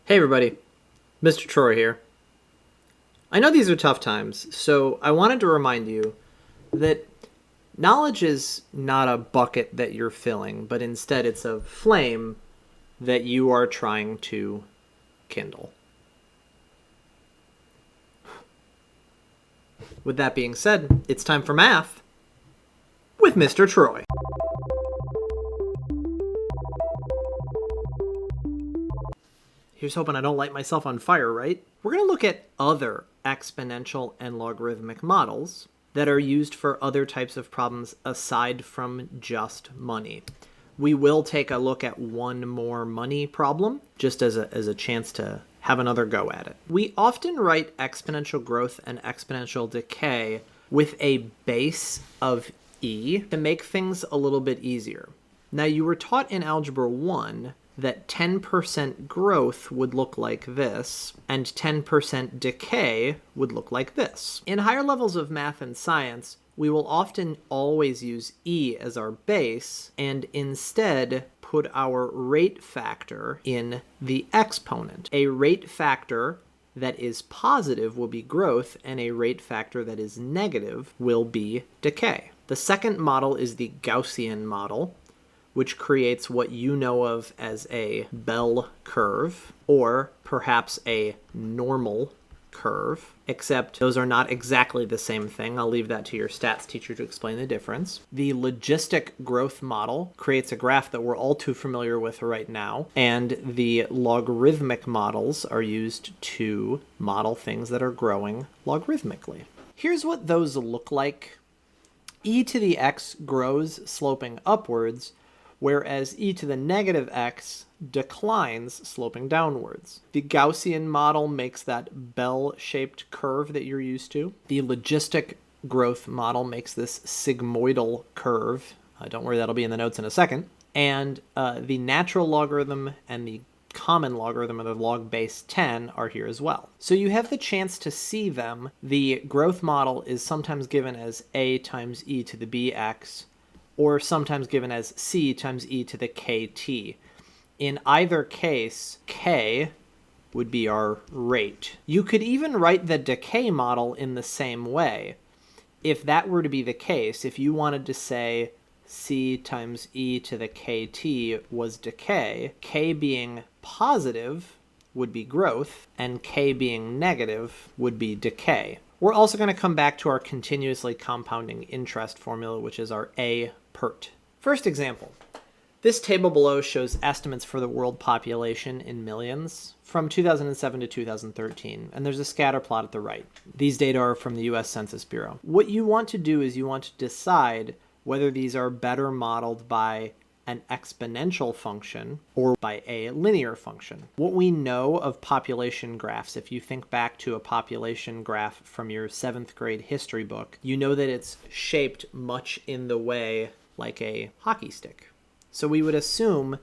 Hey everybody, Mr. Troy here. I know these are tough times, so I wanted to remind you that knowledge is not a bucket that you're filling, but instead it's a flame that you are trying to kindle. With that being said, it's time for math with Mr. Troy. Here's hoping I don't light myself on fire, right? We're going to look at other exponential and logarithmic models that are used for other types of problems aside from just money. We will take a look at one more money problem, just as a chance to have another go at it. We often write exponential growth and exponential decay with a base of e to make things a little bit easier. Now, you were taught in Algebra 1 that 10% growth would look like this, and 10% decay would look like this. In higher levels of math and science, we will often always use e as our base, and instead put our rate factor in the exponent. A rate factor that is positive will be growth, and a rate factor that is negative will be decay. The second model is the Gaussian model, which creates what you know of as a bell curve, or perhaps a normal curve, except those are not exactly the same thing. I'll leave that to your stats teacher to explain the difference. The logistic growth model creates a graph that we're all too familiar with right now, and the logarithmic models are used to model things that are growing logarithmically. Here's what those look like. E to the x grows sloping upwards, whereas e to the negative x declines sloping downwards. The Gaussian model makes that bell-shaped curve that you're used to. The logistic growth model makes this sigmoidal curve. Don't worry, that'll be in the notes in a second. And the natural logarithm and the common logarithm of the log base 10 are here as well. So you have the chance to see them. The growth model is sometimes given as a times e to the bx, or sometimes given as c times e to the kt. In either case, k would be our rate. You could even write the decay model in the same way. If that were to be the case, if you wanted to say c times e to the kt was decay, k being positive would be growth, and k being negative would be decay. We're also going to come back to our continuously compounding interest formula, which is our a pert. First example. This table below shows estimates for the world population in millions from 2007 to 2013, and there's a scatter plot at the right. These data are from the US Census Bureau. What you want to do is you want to decide whether these are better modeled by an exponential function or by a linear function. What we know of population graphs, if you think back to a population graph from your 7th grade history book, you know that it's shaped much in the way like a hockey stick. So we would assume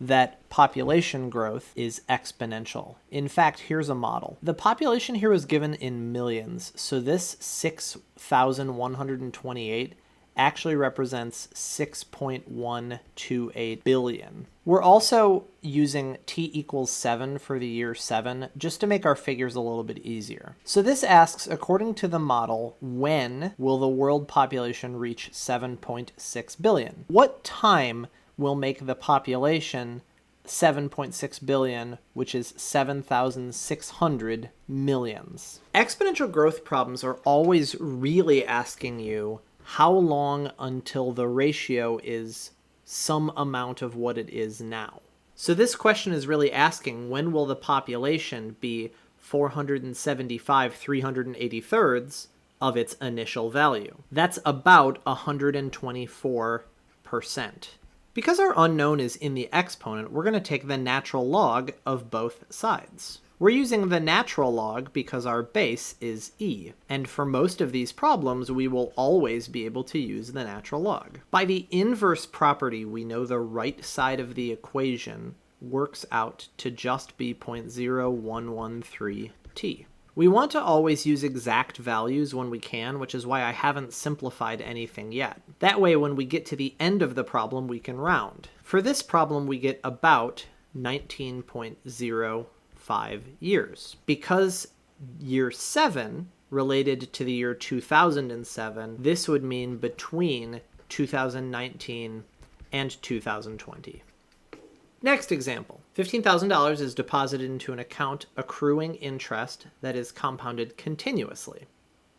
that population growth is exponential. In fact, here's a model. The population here was given in millions, so this 6,128 actually represents 6.128 billion. We're also using t equals 7 for the year 7, just to make our figures a little bit easier. So this asks, according to the model, when will the world population reach 7.6 billion? What time will make the population 7.6 billion, which is 7,600 millions? Exponential growth problems are always really asking you how long until the ratio is some amount of what it is now. So this question is really asking, when will the population be 475 383rds of its initial value? That's about 124%. Because our unknown is in the exponent, we're going to take the natural log of both sides. We're using the natural log because our base is e, and for most of these problems, we will always be able to use the natural log. By the inverse property, we know the right side of the equation works out to just be 0.0113t. We want to always use exact values when we can, which is why I haven't simplified anything yet. That way, when we get to the end of the problem, we can round. For this problem, we get about 19.04 5 years. Because year 7 related to the year 2007, this would mean between 2019 and 2020. Next example, $15,000 is deposited into an account accruing interest that is compounded continuously.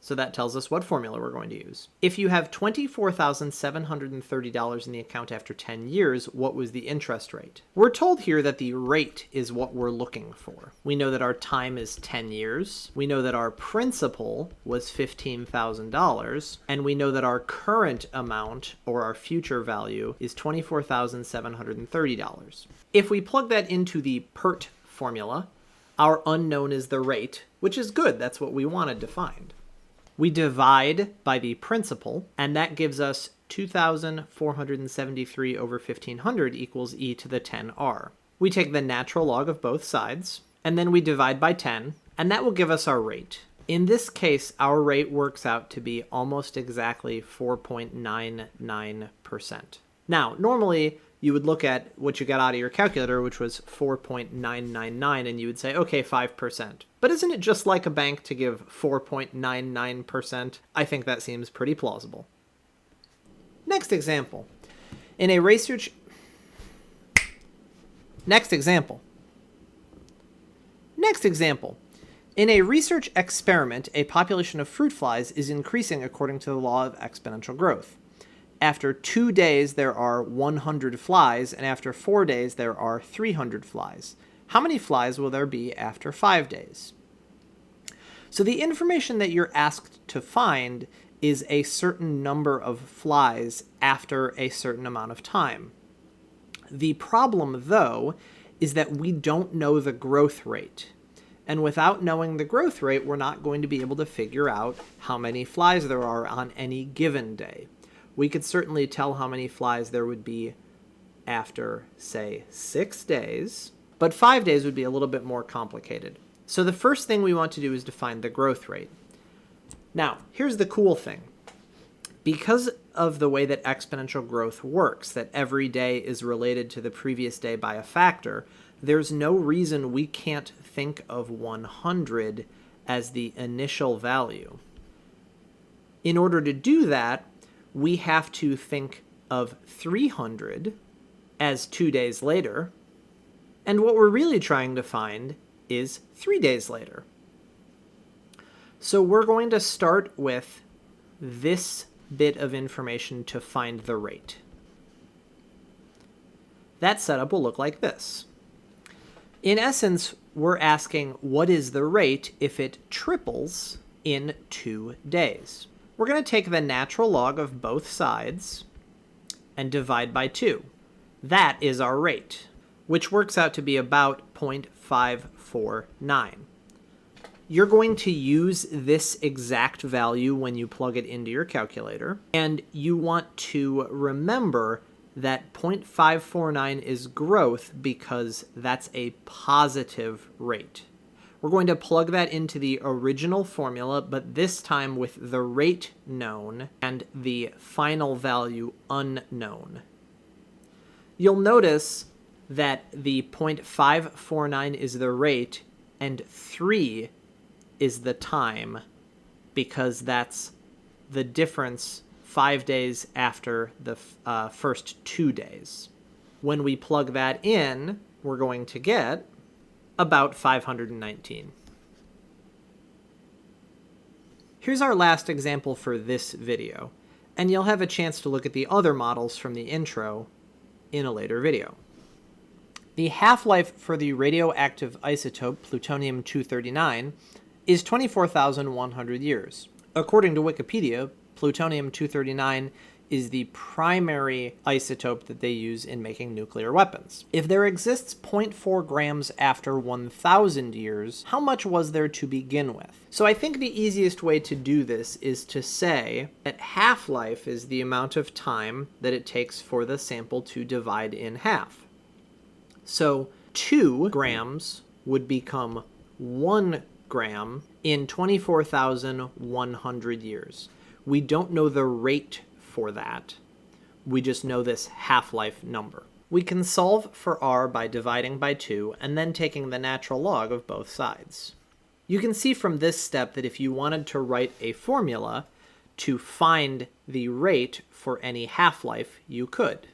So that tells us what formula we're going to use. If you have $24,730 in the account after 10 years, what was the interest rate? We're told here that the rate is what we're looking for. We know that our time is 10 years. We know that our principal was $15,000. And we know that our current amount, or our future value, is $24,730. If we plug that into the PERT formula, our unknown is the rate, which is good. That's what we wanted to find. We divide by the principal, and that gives us 2,473 over 1,500 equals e to the 10r. We take the natural log of both sides, and then we divide by 10, and that will give us our rate. In this case, our rate works out to be almost exactly 4.99%. Now, normally, you would look at what you got out of your calculator, which was 4.999, and you would say, okay, 5%. But isn't it just like a bank to give 4.99%? I think that seems pretty plausible. Next example. In a research experiment, a population of fruit flies is increasing according to the law of exponential growth. After 2 days, there are 100 flies, and after 4 days, there are 300 flies. How many flies will there be after 5 days? So the information that you're asked to find is a certain number of flies after a certain amount of time. The problem, though, is that we don't know the growth rate. And without knowing the growth rate, we're not going to be able to figure out how many flies there are on any given day. We could certainly tell how many flies there would be after, say, 6 days, but 5 days would be a little bit more complicated. So the first thing we want to do is define the growth rate. Now, here's the cool thing. Because of the way that exponential growth works, that every day is related to the previous day by a factor, there's no reason we can't think of 100 as the initial value. In order to do that, we have to think of 300 as 2 days later, and what we're really trying to find is 3 days later. So we're going to start with this bit of information to find the rate. That setup will look like this. In essence, we're asking what is the rate if it triples in 2 days. We're going to take the natural log of both sides and divide by 2. That is our rate, which works out to be about 0.549. You're going to use this exact value when you plug it into your calculator, and you want to remember that 0.549 is growth because that's a positive rate. We're going to plug that into the original formula, but this time with the rate known and the final value unknown. You'll notice that the 0.549 is the rate and 3 is the time, because that's the difference 5 days after the first 2 days. When we plug that in, we're going to get about 519. Here's our last example for this video, and you'll have a chance to look at the other models from the intro in a later video. The half-life for the radioactive isotope plutonium-239 is 24,100 years. According to Wikipedia, plutonium-239 is the primary isotope that they use in making nuclear weapons. If there exists 0.4 grams after 1,000 years, how much was there to begin with? So I think the easiest way to do this is to say that half-life is the amount of time that it takes for the sample to divide in half. So 2 grams would become 1 gram in 24,100 years. We don't know the rate for that. We just know this half-life number. We can solve for r by dividing by 2 and then taking the natural log of both sides. You can see from this step that if you wanted to write a formula to find the rate for any half-life, you could.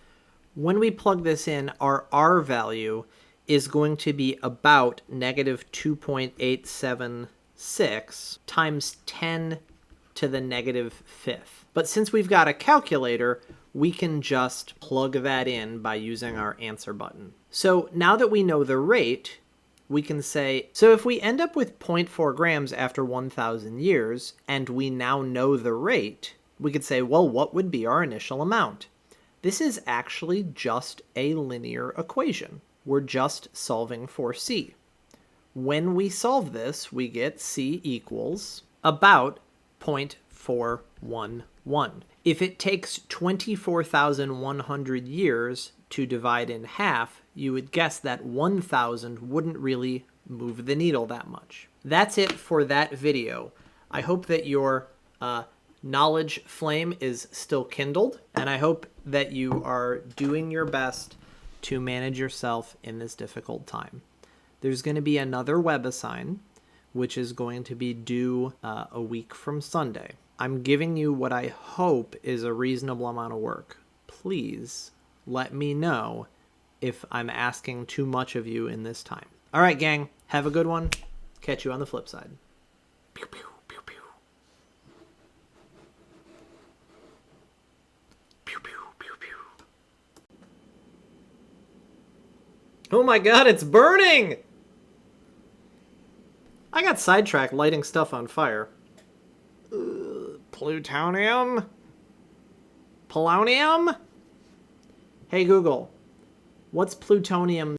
When we plug this in, our r value is going to be about negative 2.876 times 10 to the negative fifth. But since we've got a calculator, we can just plug that in by using our answer button. So now that we know the rate, we can say, so if we end up with 0.4 grams after 1,000 years, and we now know the rate, we could say, well, what would be our initial amount? This is actually just a linear equation. We're just solving for c. When we solve this, we get c equals about 0.411. If it takes 24,100 years to divide in half, you would guess that 1,000 wouldn't really move the needle that much. That's it for that video. I hope that your knowledge flame is still kindled, and I hope that you are doing your best to manage yourself in this difficult time. There's going to be another WebAssign, which is going to be due a week from Sunday. I'm giving you what I hope is a reasonable amount of work. Please let me know if I'm asking too much of you in this time. All right, gang, have a good one. Catch you on the flip side. Pew, pew, pew, pew. Pew, pew, pew, pew. Oh my god, it's burning! I got sidetracked lighting stuff on fire. Plutonium? Polonium? Hey Google, what's plutonium